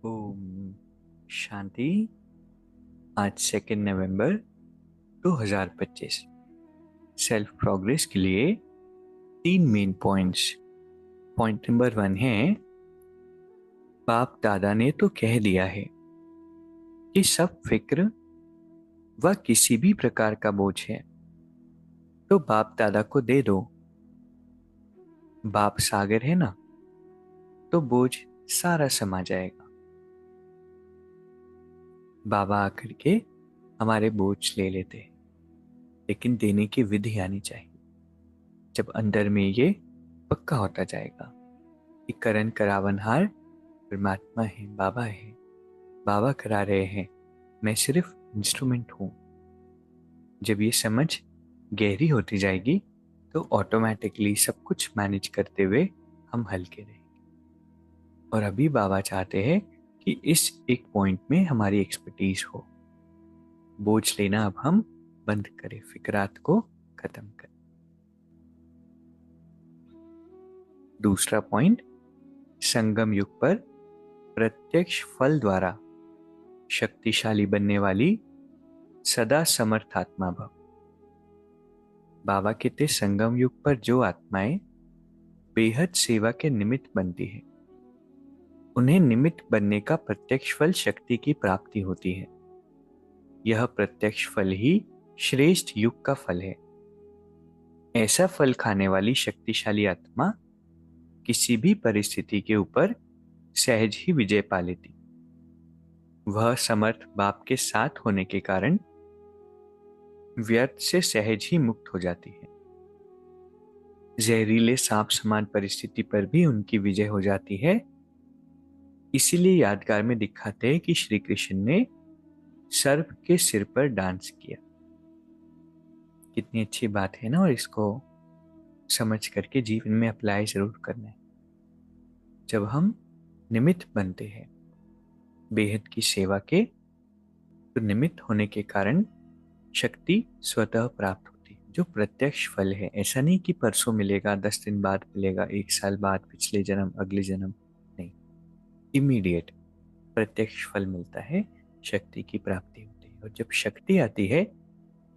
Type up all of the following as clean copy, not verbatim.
ओम शांति। आज 2 नवंबर 2025। Self progress के लिए 3 मेन पॉइंट्स। पॉइंट नंबर 1 है, बाप दादा ने तो कह दिया है कि सब फिक्र व किसी भी प्रकार का बोझ है तो बाप दादा को दे दो। बाप सागर है ना, तो बोझ सारा समा जाएगा। बाबा आकर के हमारे बोझ ले लेते हैं, लेकिन देने की विधि आनी चाहिए। जब अंदर में ये पक्का होता जाएगा कि करण करावनहार परमात्मा है, बाबा है, बाबा करा रहे हैं, मैं सिर्फ इंस्ट्रूमेंट हूं। जब ये समझ गहरी होती जाएगी तो ऑटोमेटिकली सब कुछ मैनेज करते हुए हम हल्के रहेंगे। और अभी बाबा चाहते हैं कि इस एक पॉइंट में हमारी एक्सपर्टीज हो। बोझ लेना अब हम बंद करें, फिक्रात को खत्म करें। दूसरा पॉइंट, संगम युग पर प्रत्यक्ष फल द्वारा शक्तिशाली बनने वाली सदा समर्थ आत्मा भव। बाबा कहते संगम युग पर जो आत्माएं बेहद सेवा के निमित्त बनती है, उन्हें निमित्त बनने का प्रत्यक्ष फल शक्ति की प्राप्ति होती है। यह प्रत्यक्ष फल ही श्रेष्ठ युग का फल है। ऐसा फल खाने वाली शक्तिशाली आत्मा किसी भी परिस्थिति के ऊपर सहज ही विजय पा लेती। वह समर्थ बाप के साथ होने के कारण व्यर्थ से सहज ही मुक्त हो जाती है। जहरीले सांप समान परिस्थिति पर भी उनकी विजय हो जाती है। इसीलिए यादगार में दिखाते हैं कि श्री कृष्ण ने सर्प के सिर पर डांस किया। कितनी अच्छी बात है ना, और इसको समझ करके जीवन में अप्लाई जरूर करना है। जब हम निमित्त बनते हैं बेहद की सेवा के, तो निमित्त होने के कारण शक्ति स्वतः प्राप्त होती है, जो प्रत्यक्ष फल है। ऐसा नहीं कि परसों मिलेगा, 10 दिन बाद मिलेगा, 1 साल बाद, पिछले जन्म, अगले जन्म, नहीं। इमीडिएट प्रत्यक्ष फल मिलता है, शक्ति की प्राप्ति होती है। और जब शक्ति आती है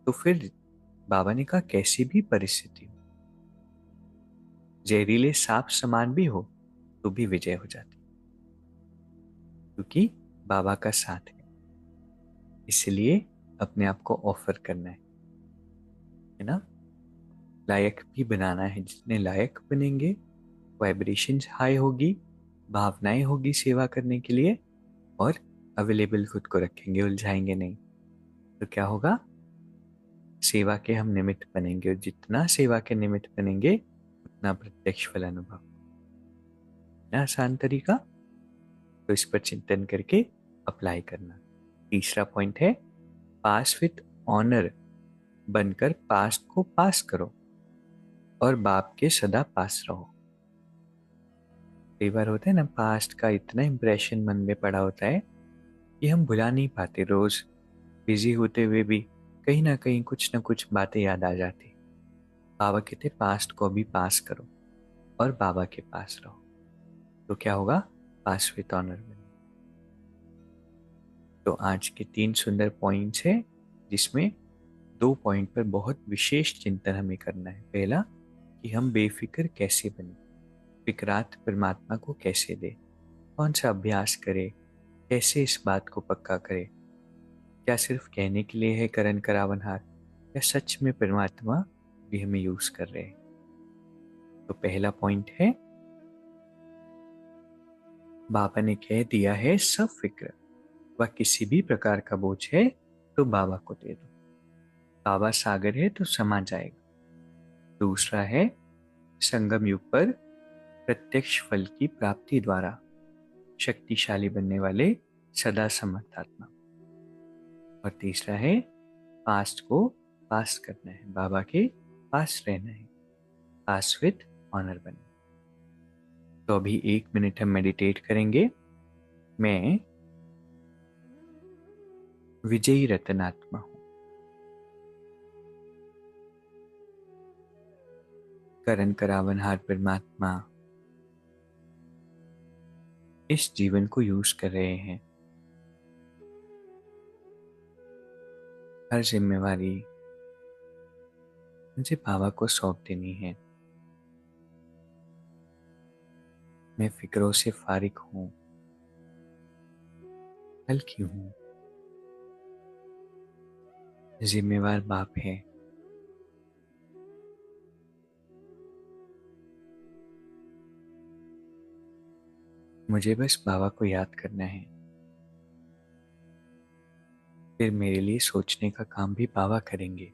तो फिर बाबा ने कहा कैसी भी परिस्थिति हो, जहरीले सांप समान भी हो, तो भी विजय हो जाती, क्योंकि बाबा का साथ है। इसलिए अपने आप को ऑफर करना है ना, लायक भी बनाना है। जितने लायक बनेंगे, वाइब्रेशंस हाई होगी, भावनाएं होगी सेवा करने के लिए, और अवेलेबल खुद को रखेंगे, उलझाएंगे नहीं, तो क्या होगा, सेवा के हम निमित्त बनेंगे। और जितना सेवा के निमित्त बनेंगे उतना प्रत्यक्ष फल अनुभव। ना आसान तरीका, तो इस पर चिंतन करके अप्लाई करना। तीसरा पॉइंट है, पास विथ ऑनर बनकर पास्ट को पास करो और बाप के सदा पास रहो। कई बार होता है ना, पास्ट का इतना इम्प्रेशन मन में पड़ा होता है कि हम भुला नहीं पाते। रोज बिजी होते हुए भी कहीं ना कहीं कुछ ना कुछ बातें याद आ जाती। बाबा कहते पास्ट को भी पास करो और बाबा के पास रहो, तो क्या होगा, पास विथ ऑनर बने। तो आज के 3 सुंदर पॉइंट्स हैं, जिसमें 2 पॉइंट पर बहुत विशेष चिंतन हमें करना है। पहला, कि हम बेफिक्र कैसे बने, फिक्रात परमात्मा को कैसे दे, कौन सा अभ्यास करें, कैसे इस बात को पक्का करें। क्या सिर्फ कहने के लिए है करण करावनहार, या सच में परमात्मा भी हमें यूज कर रहे हैं। तो पहला पॉइंट है, बाबा ने कह दिया है सब फिक्र व किसी भी प्रकार का बोझ है तो बाबा को दे दो। बाबा सागर है तो समा जाएगा। दूसरा है, संगम युग पर प्रत्यक्ष फल की प्राप्ति द्वारा शक्तिशाली बनने वाले सदा समर्थात्मा। और तीसरा है, पास्ट को पास करना है, बाबा के पास रहना है, पास विथ ऑनर बनना। तो अभी 1 मिनट हम मेडिटेट करेंगे। मैं विजयी रत्नात्मा हूं, करण करावनहार परमात्मा इस जीवन को यूज कर रहे हैं। हर जिम्मेवारी मुझे बाबा को सौंप देनी है। मैं फिक्रों से फारिग हूँ, हल्की हूँ। जिम्मेवार बाप है। मुझे बस बाबा को याद करना है, फिर मेरे लिए सोचने का काम भी बाबा करेंगे।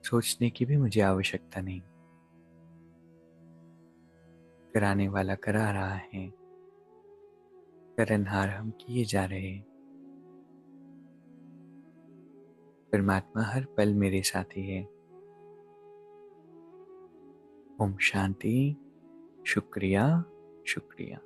सोचने की भी मुझे आवश्यकता नहीं। कराने वाला करा रहा है, करनहार हम किए जा रहे हैं। परमात्मा हर पल मेरे साथी है। ओम शांति। शुक्रिया, शुक्रिया।